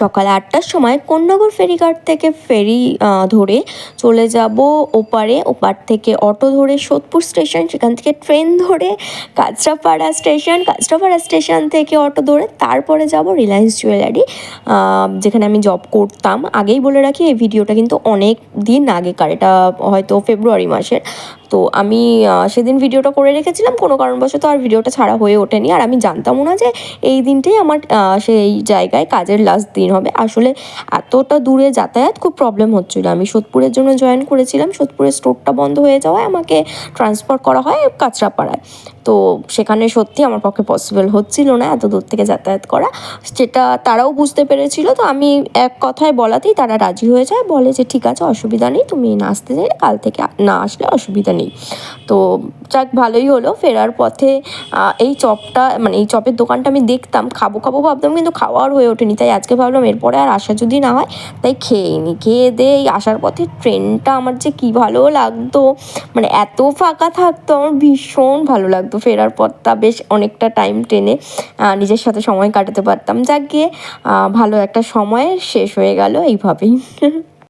সকাল 8টার সময় কোন্নগর ফেরিঘাট থেকে ফেরি ধরে চলে যাব ওপারে। ওপার থেকে অটো ধরে সোদপুর স্টেশন, সেখান থেকে ট্রেন ধরে কাঁচরাপাড়া স্টেশন, কাঁচরাপাড়া স্টেশন থেকে অটো ধরে তারপরে যাব রিলায়েন্স জুয়েলারি, যেখানে আমি জব করতাম। আগেই বলে রাখি, এই ভিডিওটা কিন্তু অনেক দিন আগেকার, এটা হয়তো ফেব্রুয়ারি মাসের। তো আমি সেদিন ভিডিওটা করে রেখেছিলাম, কোনো কারণবশত আর ভিডিওটা ছাড়া হয়ে ওঠেনি। আর আমি জানতামও না যে এই দিনটাই আমার সেই জায়গায় কাজের লাস্ট দিন হবে। আসলে এতটা দূরে যাতায়াত খুব প্রবলেম হচ্ছিলো। আমি সোদপুরের জন্য জয়েন করেছিলাম, সোদপুরের স্টোরটা বন্ধ হয়ে যাওয়ায় আমাকে ট্রান্সফার করা হয় কাঁচরাপাড়ায়। তো সেখানে সত্যি আমার পক্ষে পসিবল হচ্ছিল না এত দূর থেকে যাতায়াত করা, যেটা তারাও বুঝতে পেরেছিল। তো আমি এক কথায় বলাতেই তারা রাজি হয়ে যায়, বলে যে ঠিক আছে, অসুবিধা নেই, তুমি না আসতে চাইলে কাল থেকে না আসলে অসুবিধা নেই। তো যাক, ভালোই হলো। ফেরার পথে এই চপটা, মানে এই চপের দোকানটা আমি দেখতাম, খাবো খাবো ভাবতাম, কিন্তু খাওয়া আর হয়ে ওঠেনি। তাই আজকে ভাবলাম এরপরে আর আসা যদি না হয়, তাই খেয়েই নি। খেয়ে দিয়ে এই আসার পথে ট্রেনটা আমার যে কী ভালো লাগতো, মানে এত ফাঁকা থাকতো, আমার ভীষণ ভালো লাগতো। ফেরার পথটা বেশ অনেকটা টাইম ট্রেনে নিজের সাথে সময় কাটাতে পারতাম। যাক গিয়ে ভালো একটা সময় শেষ হয়ে গেল এইভাবেই।